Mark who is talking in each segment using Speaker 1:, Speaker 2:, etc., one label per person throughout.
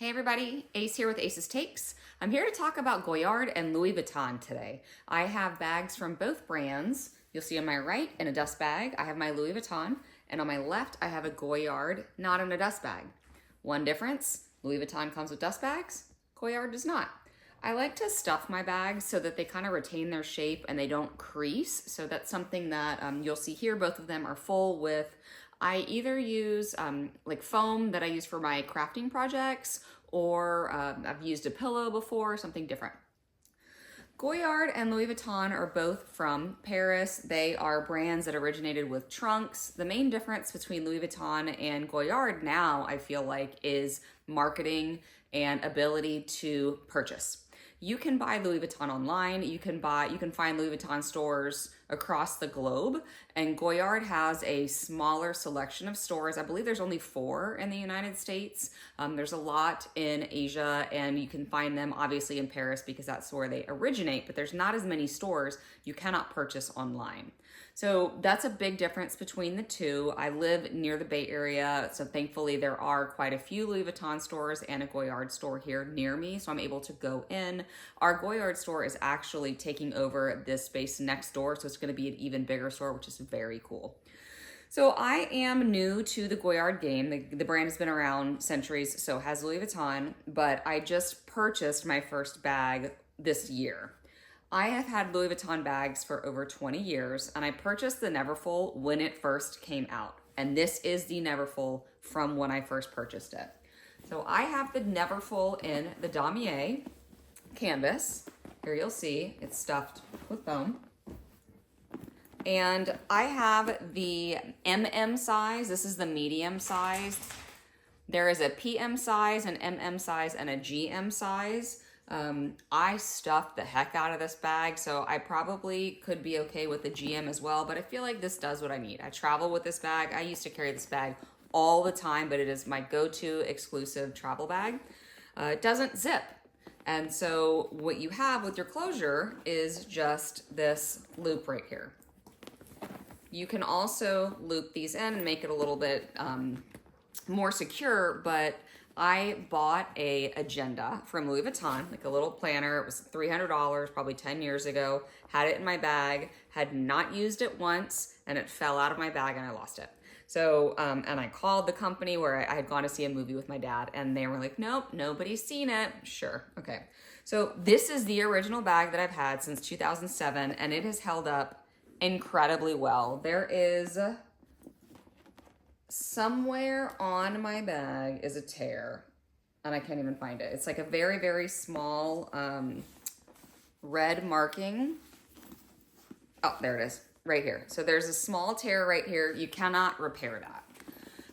Speaker 1: Hey everybody, Ace here with Ace's Takes. I'm here to talk about Goyard and Louis Vuitton today. I have bags from both brands. You'll see on my right in a dust bag, I have my Louis Vuitton, and on my left, I have a Goyard, not in a dust bag. One difference, Louis Vuitton comes with dust bags, Goyard does not. I like to stuff my bags so that they kind of retain their shape and they don't crease. So that's something that you'll see here. Both of them are full with, I either use like foam that I use for my crafting projects, or I've used a pillow before, something different. Goyard and Louis Vuitton are both from Paris. They are brands that originated with trunks. The main difference between Louis Vuitton and Goyard now, I feel like, is marketing and ability to purchase. You can buy Louis Vuitton online. You can find Louis Vuitton stores across the globe, and Goyard has a smaller selection of stores. I believe there's only 4 in the United States. There's a lot in Asia, and you can find them obviously in Paris because that's where they originate, but there's not as many stores. You cannot purchase online. So that's a big difference between the two. I live near the Bay Area, so thankfully there are quite a few Louis Vuitton stores and a Goyard store here near me, so I'm able to go in. Our Goyard store is actually taking over this space next door, so it's gonna be an even bigger store, which is very cool. So I am new to the Goyard game. The brand has been around centuries, so has Louis Vuitton, but I just purchased my first bag this year. I have had Louis Vuitton bags for over 20 years, and I purchased the Neverfull when it first came out. And this is the Neverfull from when I first purchased it. So I have the Neverfull in the damier canvas. Here you'll see it's stuffed with foam. And I have the MM size. This is the medium size. There is a PM size, an MM size, and a GM size. I stuffed the heck out of this bag, so I probably could be okay with the GM as well, but I feel like this does what I need. I travel with this bag. I used to carry this bag all the time, but it is my go-to exclusive travel bag. It doesn't zip. And so what you have with your closure is just this loop right here. You can also loop these in and make it a little bit more secure, but I bought a agenda from Louis Vuitton, like a little planner. It was $300, probably 10 years ago. Had it in my bag, had not used it once, and it fell out of my bag and I lost it. So, and I called the company where I had gone to see a movie with my dad, and they were like, nope, nobody's seen it. Sure, okay. So this is the original bag that I've had since 2007, and it has held up incredibly well. There is somewhere on my bag is a tear, and I can't even find it. It's like a very, very small red marking. Oh, there it is, right here. So there's a small tear right here. You cannot repair that.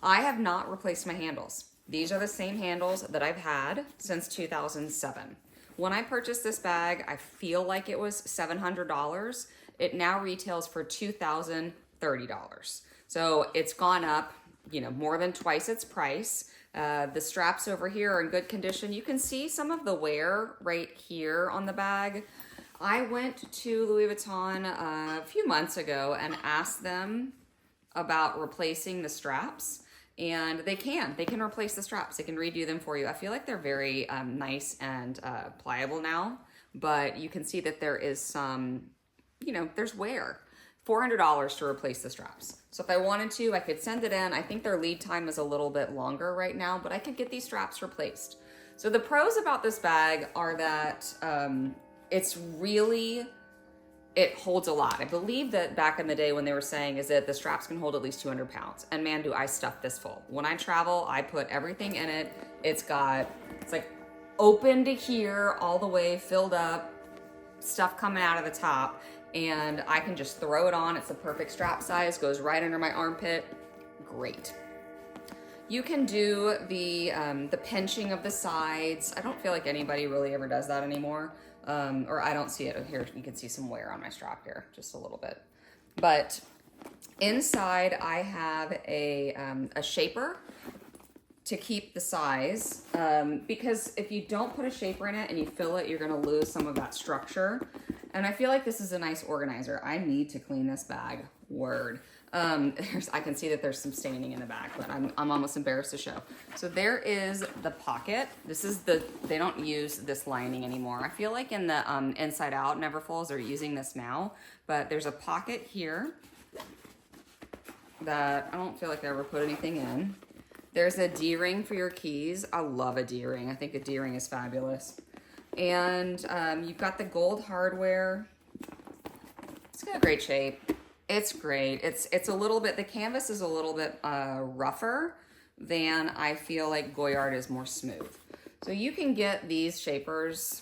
Speaker 1: I have not replaced my handles. These are the same handles that I've had since 2007. When I purchased this bag, I feel like it was $700. It now retails for $2,030. So it's gone up, you know, more than twice its price. The straps over here are in good condition. You can see some of the wear right here on the bag. I went to Louis Vuitton a few months ago and asked them about replacing the straps, and they can replace the straps. They can redo them for you. I feel like they're very nice and pliable now, but you can see that there is some, you know, there's wear. $400 to replace the straps. So if I wanted to, I could send it in. I think their lead time is a little bit longer right now, but I could get these straps replaced. So the pros about this bag are that it holds a lot. I believe that back in the day when they were saying is that the straps can hold at least 200 pounds. And man, do I stuff this full. When I travel, I put everything in it. It's like open to here, all the way filled up, stuff coming out of the top. And I can just throw it on. It's the perfect strap size, goes right under my armpit. Great. You can do the pinching of the sides. I don't feel like anybody really ever does that anymore. Or I don't see it here. You can see some wear on my strap here, just a little bit. But inside I have a shaper to keep the size, because if you don't put a shaper in it and you fill it, you're gonna lose some of that structure. And I feel like this is a nice organizer. I need to clean this bag, word. I can see that there's some staining in the back, but I'm almost embarrassed to show. So there is the pocket. This is they don't use this lining anymore. I feel like in the Inside Out Neverfulls are using this now, but there's a pocket here that I don't feel like I ever put anything in. There's a D-ring for your keys. I love a D-ring. I think a D-ring is fabulous. And you've got the gold hardware. It's got a great shape. It's great. It's a little bit, the canvas is a little bit rougher than I feel like Goyard is more smooth. So you can get these shapers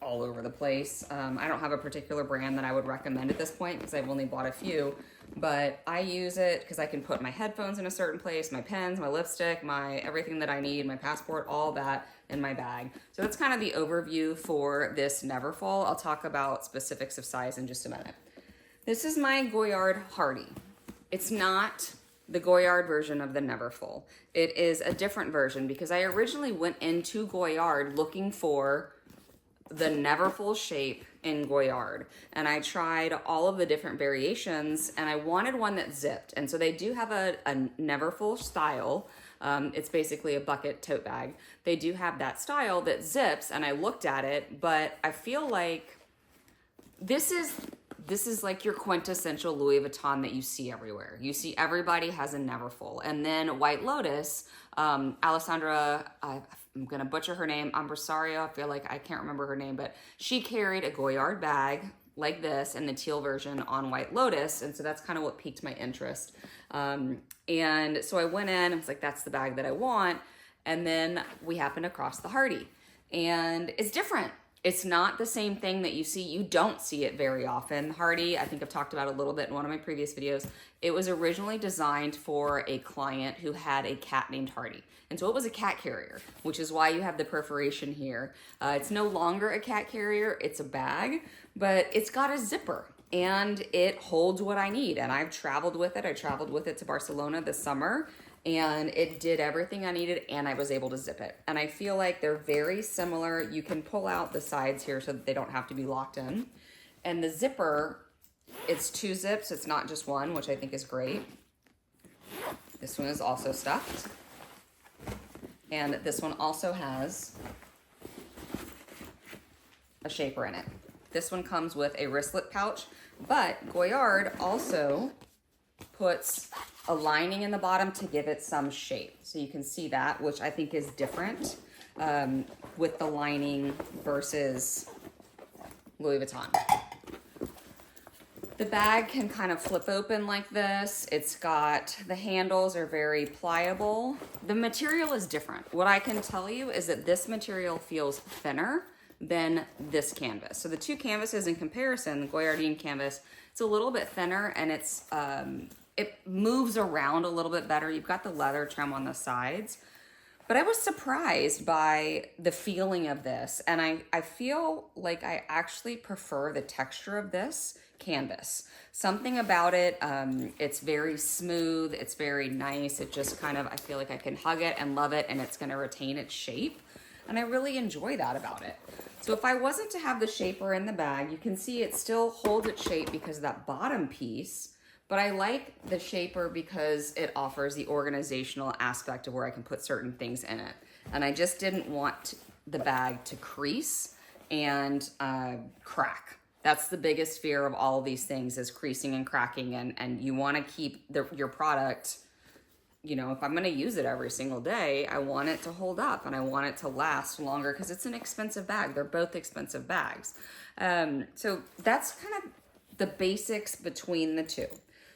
Speaker 1: all over the place. I don't have a particular brand that I would recommend at this point because I've only bought a few, but I use it because I can put my headphones in a certain place, my pens, my lipstick, my everything that I need, my passport, all that in my bag. So that's kind of the overview for this Neverfull. I'll talk about specifics of size in just a minute. This is my Goyard Hardy. It's not the Goyard version of the Neverfull. It is a different version because I originally went into Goyard looking for the Neverfull shape in Goyard, and I tried all of the different variations, and I wanted one that zipped. And so they do have a Neverfull style. It's basically a bucket tote bag. They do have that style that zips, and I looked at it, but I feel like this is like your quintessential Louis Vuitton that you see everywhere. You see everybody has a Neverfull. And then White Lotus, Alessandra, I'm gonna butcher her name, Ambrasario, I feel like I can't remember her name, but she carried a Goyard bag like this in the teal version on White Lotus, and so that's kind of what piqued my interest. And so I went in, I was like, that's the bag that I want, and then we happened across the Hardy. And it's different. It's not the same thing that you see. You don't see it very often. Hardy, I think I've talked about a little bit in one of my previous videos. It was originally designed for a client who had a cat named Hardy. And so it was a cat carrier, which is why you have the perforation here. It's no longer a cat carrier, it's a bag, but it's got a zipper and it holds what I need. And I've traveled with it. I traveled with it to Barcelona this summer, and it did everything I needed, and I was able to zip it. And I feel like they're very similar. You can pull out the sides here so that they don't have to be locked in. And the zipper, it's 2 zips, it's not just one, which I think is great. This one is also stuffed. And this one also has a shaper in it. This one comes with a wristlet pouch, but Goyard also puts a lining in the bottom to give it some shape. So you can see that, which I think is different with the lining versus Louis Vuitton. The bag can kind of flip open like this. It's got, the handles are very pliable. The material is different. What I can tell you is that this material feels thinner than this canvas. So the two canvases in comparison, the Goyardine canvas, it's a little bit thinner, and it's it moves around a little bit better. You've got the leather trim on the sides, but I was surprised by the feeling of this, and I feel like I actually prefer the texture of this canvas. Something about it, it's very smooth, it's very nice. It just kind of, I feel like I can hug it and love it, and it's gonna retain its shape. And I really enjoy that about it. So if I wasn't to have the shaper in the bag, you can see it still holds its shape because of that bottom piece, but I like the shaper because it offers the organizational aspect of where I can put certain things in it. And I just didn't want the bag to crease and crack. That's the biggest fear of all of these things, is creasing and cracking, and you want to keep your product, you know, if I'm going to use it every single day, I want it to hold up and I want it to last longer because it's an expensive bag. They're both expensive bags. So that's kind of the basics between the two.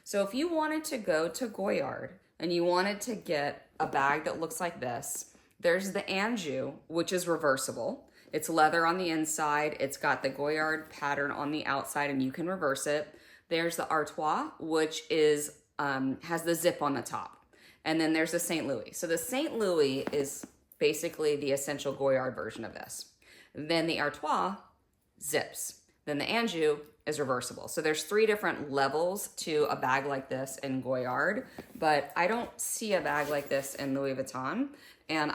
Speaker 1: So if you wanted to go to Goyard and you wanted to get a bag that looks like this, there's the Anjou, which is reversible. It's leather on the inside. It's got the Goyard pattern on the outside, and you can reverse it. There's the Artois, which is has the zip on the top. And then there's the St. Louis. So the St. Louis is basically the essential Goyard version of this. Then the Artois zips. Then the Anjou is reversible. So there's 3 different levels to a bag like this in Goyard, but I don't see a bag like this in Louis Vuitton, and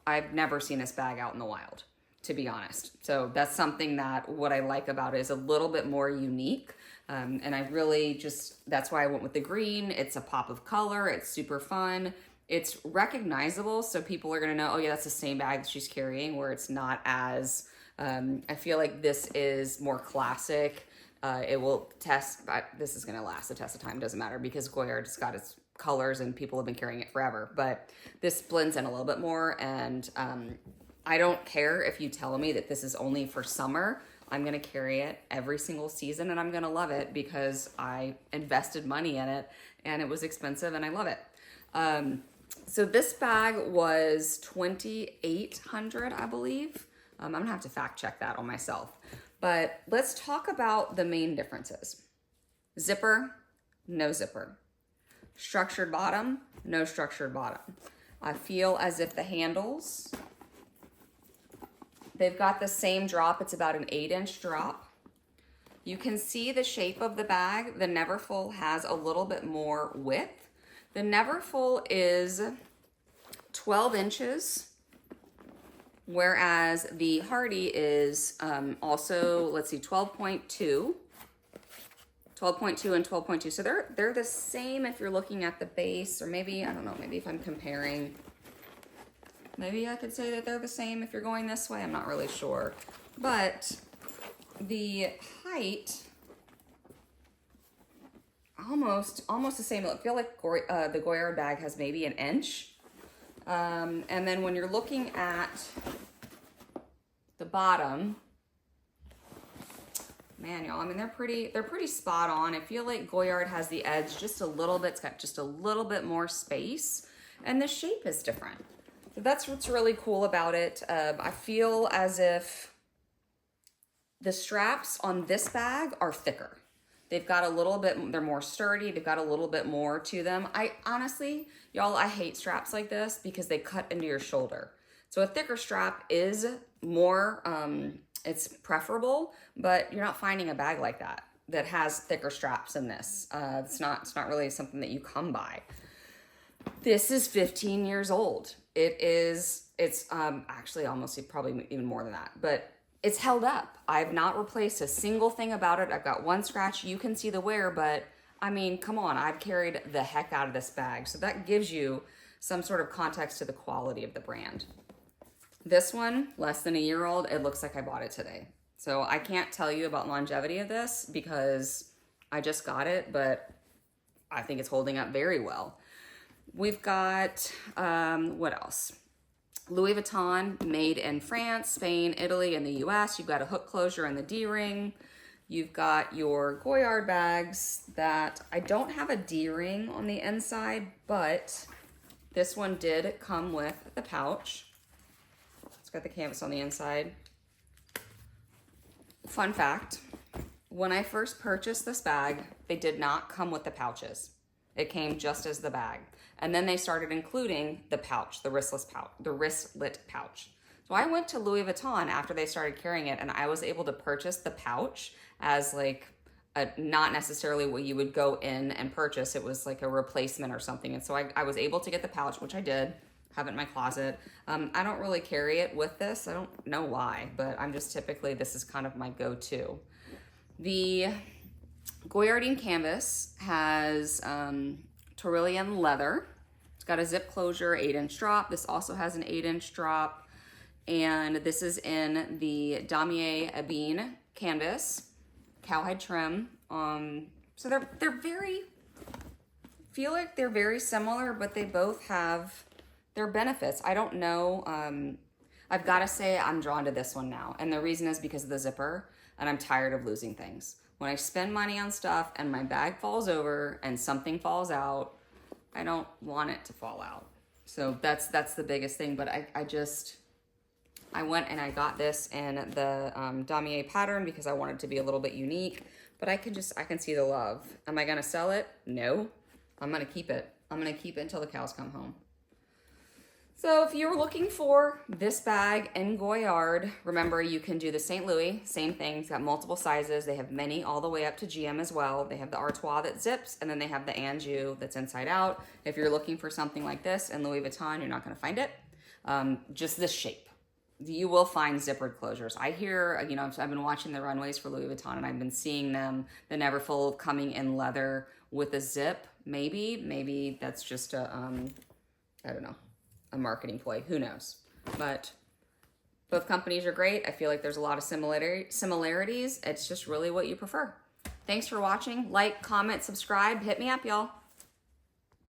Speaker 1: I've never seen this bag out in the wild, to be honest. So that's something that what I like about it is a little bit more unique. And I really just, that's why I went with the green. It's a pop of color. It's super fun. It's recognizable. So people are going to know, oh yeah, that's the same bag that she's carrying, where it's not as, I feel like this is more classic. It will test, but this is going to last the test of time. Doesn't matter because Goyard's got its colors and people have been carrying it forever, but this blends in a little bit more. And, I don't care if you tell me that this is only for summer. I'm going to carry it every single season and I'm going to love it because I invested money in it and it was expensive and I love it. So this bag was $2,800, I believe. I'm going to have to fact check that on myself. But let's talk about the main differences. Zipper, no zipper. Structured bottom, no structured bottom. I feel as if the handles, they've got the same drop. It's about an 8-inch drop. You can see the shape of the bag. The Neverfull has a little bit more width. The Neverfull is 12 inches, whereas the Hardy is also, let's see, 12.2 and 12.2. So they're the same if you're looking at the base, or maybe, I don't know, maybe if I'm comparing, maybe I could say that they're the same if you're going this way. I'm not really sure. But the height, almost the same. I feel like the Goyard bag has maybe an inch. And then when you're looking at the bottom, man, y'all, I mean, they're pretty spot on. I feel like Goyard has the edge just a little bit. It's got just a little bit more space, and the shape is different. So that's what's really cool about it. I feel as if the straps on this bag are thicker. They've got a little bit, they're more sturdy. They've got a little bit more to them. I honestly, y'all, I hate straps like this because they cut into your shoulder. So a thicker strap is more, it's preferable, but you're not finding a bag like that has thicker straps in this. It's not really something that you come by. This is 15 years old. It's actually almost probably even more than that, but it's held up. I've not replaced a single thing about it. I've got one scratch. You can see the wear, but I mean, come on, I've carried the heck out of this bag. So that gives you some sort of context to the quality of the brand. This one, less than a year old, it looks like I bought it today. So I can't tell you about longevity of this because I just got it, but I think it's holding up very well. We've got, what else? Louis Vuitton, made in France, Spain, Italy, and the US. You've got a hook closure and the D-ring. You've got your Goyard bags that I don't have a D-ring on the inside, but this one did come with the pouch. It's got the canvas on the inside. Fun fact, when I first purchased this bag, they did not come with the pouches. It came just as the bag. And then they started including the pouch, the wristlet pouch. So I went to Louis Vuitton after they started carrying it, and I was able to purchase the pouch as like not necessarily what you would go in and purchase. It was like a replacement or something. And so I was able to get the pouch, which I did, have it in my closet. I don't really carry it with this. I don't know why, but I'm just typically, this is kind of my go-to. The Goyardine canvas has Tyrolean leather. It's got a zip closure, 8-inch drop. This also has an 8-inch drop. And this is in the Damier Ebene canvas, cowhide trim. So they're very, feel like they're very similar, but they both have their benefits. I don't know. I've got to say I'm drawn to this one now. And the reason is because of the zipper, and I'm tired of losing things. When I spend money on stuff and my bag falls over and something falls out, I don't want it to fall out. So that's the biggest thing. But I went and I got this in the Damier pattern because I wanted to be a little bit unique. But I can see the love. Am I gonna sell it? No. I'm gonna keep it. I'm gonna keep it until the cows come home. So if you're looking for this bag in Goyard, remember you can do the St. Louis, same thing. It's got multiple sizes. They have many all the way up to GM as well. They have the Artois that zips, and then they have the Anjou that's inside out. If you're looking for something like this in Louis Vuitton, you're not gonna find it. Just this shape. you will find zippered closures. I hear, you know, I've been watching the runways for Louis Vuitton and I've been seeing them, the Neverfull coming in leather with a zip. Maybe that's just a, I don't know, a marketing ploy. Who knows? But both companies are great. I feel like there's a lot of similarities. It's just really what you prefer. Thanks for watching. Like, comment, subscribe. Hit me up, y'all.